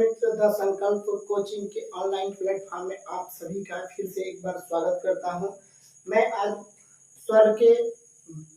मित्र, the संकल्प coaching के online platform में आप सभी का फिर से एक बार स्वागत करता हूं। मैं आज स्वर के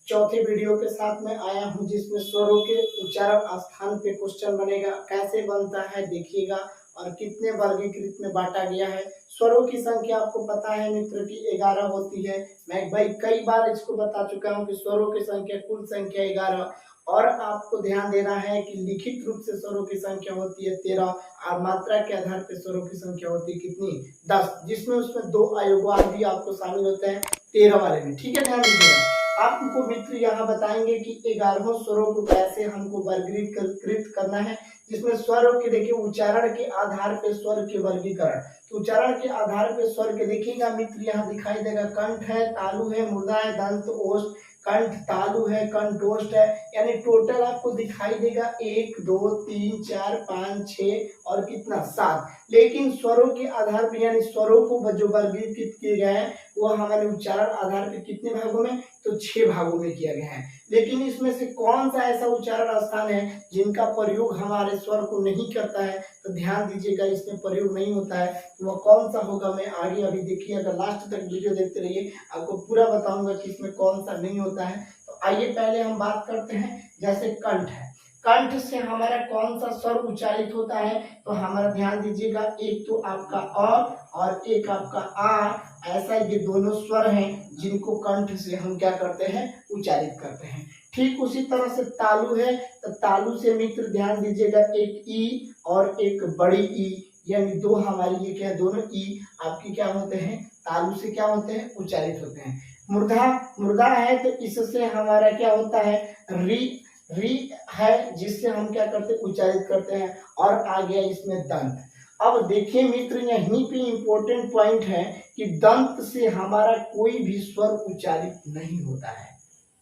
चौथे वीडियो के साथ में आया हूं, जिसमें स्वरों के उच्चारण स्थान पे क्वेश्चन बनेगा। कैसे बनता है देखिएगा, और कितने वर्गीकृत में बांटा गया है। स्वरों की संख्या आपको पता है मित्र की 11 होती है। मैं भाई कई बार इसको बता चुका हूं कि स्वरों की संख्या कुल संख्या 11, और आपको ध्यान देना है कि लिखित रूप से स्वरों की संख्या होती है 13, और मात्रा के आधार पर स्वरों की संख्या होती है कितनी 10, जिसमें उसमें 2 अयोगवाद भी आपको शामिल होते हैं 13 वाले में। ठीक है, ध्यान दीजिएगा। आपको मित्र यहाँ बताएंगे कि 11 स्वरों को कैसे हमको वर्गीकृत करना है, जिसमें स्वरों के देखिए उच्चारण के आधार पे स्वर के वर्गीकरण। तो उच्चारण के आधार पे स्वर के देखिएगा मित्र, यहाँ दिखाई देगा कंठ है, तालु है, मुर्दा है, दंत, ओष्ठ। कंठ, तालु है, कंठोष्ठ है, यानी टोटल आपको दिखाई देगा 1 2 3 4 5 6 और कितना 7। लेकिन स्वरों के आधार पर यानी स्वरों को जो वर्गीकृत किए गए हैं वो हमारे उच्चारण आधार पर कितने भागों में, तो 6 भागों में किया गया है। लेकिन इसमें से कौन सा ऐसा उच्चारण स्थान है जिनका प्रयोग हमारे स्वर को नहीं करता है, तो ध्यान दीजिएगा इसमें प्रयोग नहीं होता है। तो वह कौन सा होगा, मैं आगे अभी देखिए, अगर लास्ट तक वीडियो देखते रहिए आपको पूरा बताऊंगा कि इसमें कौन सा नहीं होता है। तो आइए पहले हम बात करते हैं, जैसे कंठ है। कंठ से हमारा कौन सा स्वर उच्चारित होता है, तो हमारा ध्यान दीजिएगा, एक तो आपका अ और एक आपका आ। ऐसा ये दोनों स्वर हैं जिनको कंठ से हम क्या करते हैं, उच्चारित करते हैं। ठीक उसी तरह से तालु है, तो तालु से मित्र ध्यान दीजिएगा, एक ई और एक बड़ी ई, यानी दो हमारी ये क्या, दोनों ई आपके क्या होते हैं, तालु से क्या होते हैं, उच्चारित होते हैं। मुर्दा है, तो इससे हमारा क्या होता है, री है, जिससे हम क्या करते हैं, उच्चारित करते हैं। और आ गया इसमें दंत। अब देखिए मित्र, यहीं पे इंपॉर्टेंट पॉइंट है कि दंत से हमारा कोई भी स्वर उच्चारित नहीं होता है।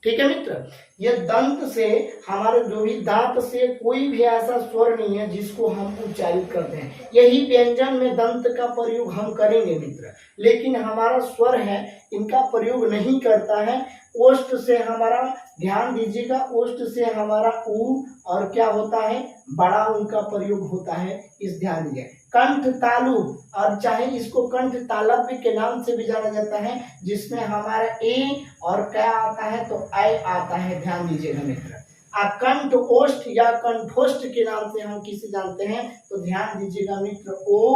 ठीक है मित्र, ये दंत से हमारे जो भी दांत से कोई भी ऐसा स्वर नहीं है जिसको हम उच्चारित करते हैं। यही व्यंजन में दंत का प्रयोग हम करेंगे मित्र, लेकिन हमारा स्वर है इनका प्रयोग नहीं करता है। ओष्ठ से हमारा ध्यान दीजिएगा, ओष्ठ से हमारा ऊ और क्या होता है, बड़ा उनका प्रयोग होता है, इस ध्यान दीजिए। कंठ तालु, और चाहे इसको कंठ तालव्य के नाम से भी जाना जाता है, जिसमें हमारा ए और क्या आता है, तो ऐ आता है। ध्यान दीजिएगा मित्र, कंठ ओष्ठ या कंठोष्ठ के नाम से हम किसे जानते हैं, तो ध्यान दीजिएगा मित्र, ओ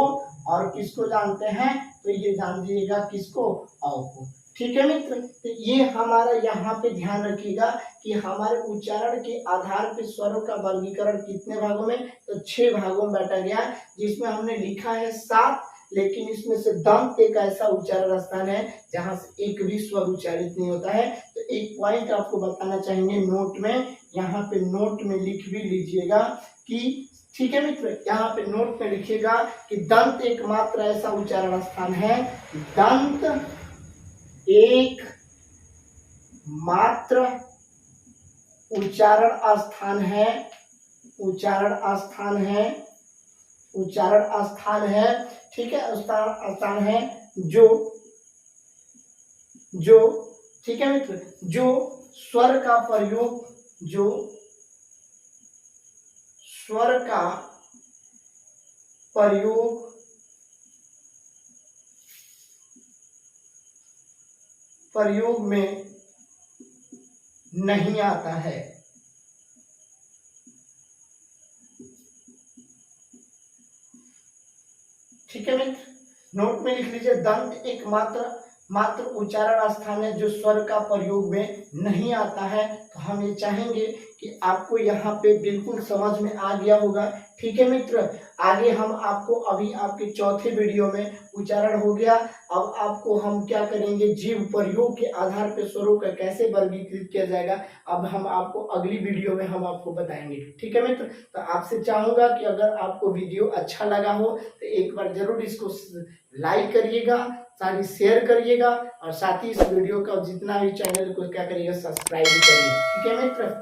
और किसको जानते हैं, तो ये जान दीजिएगा किसको, औ को। ठीक है मित्र, तो ये हमारा यहाँ पे ध्यान रखिएगा कि हमारे उच्चारण के आधार पे स्वरों का वर्गीकरण कितने भागों में, तो 6 भागों में बांटा गया है, जिसमें हमने लिखा है 7। लेकिन इसमें से दंत एक ऐसा उच्चारण स्थान है जहां से एक भी स्वर उच्चारित नहीं होता है। तो एक पॉइंट आपको बताना चाहेंगे नोट में, यहाँ पे नोट में लिख भी लीजिएगा कि, ठीक है मित्र, यहाँ पे नोट में लिखिएगा कि दंत एकमात्र ऐसा उच्चारण स्थान है, दंत एक मात्र उच्चारण स्थान है, उच्चारण स्थान है, उच्चारण स्थान है। ठीक है, स्थान है जो ठीक है मित्र, जो स्वर का प्रयोग, जो स्वर का प्रयोग में नहीं आता है। ठीक है मित्र, नोट में लिख लीजिए, दंत एक मात्र उच्चारण स्थान है जो स्वर का प्रयोग में नहीं आता है। तो हम ये चाहेंगे कि आपको यहाँ पे बिल्कुल समझ में आ गया होगा। ठीक है मित्र, आगे हम आपको अभी आपके चौथे वीडियो में उच्चारण हो गया। अब आपको हम क्या करेंगे, जीव प्रयोग के आधार पर स्वरों का कैसे वर्गीकृत किया जाएगा, अब हम आपको अगली वीडियो में हम आपको बताएंगे। ठीक है मित्र, तो आपसे चाहूंगा कि अगर आपको वीडियो अच्छा लगा हो तो एक बार जरूर इसको लाइक करिएगा, साथ ही शेयर करिएगा, और साथ ही इस वीडियो का जितना भी चैनल को क्या करिएगा, सब्सक्राइब भी करिए। ठीक है मित्र।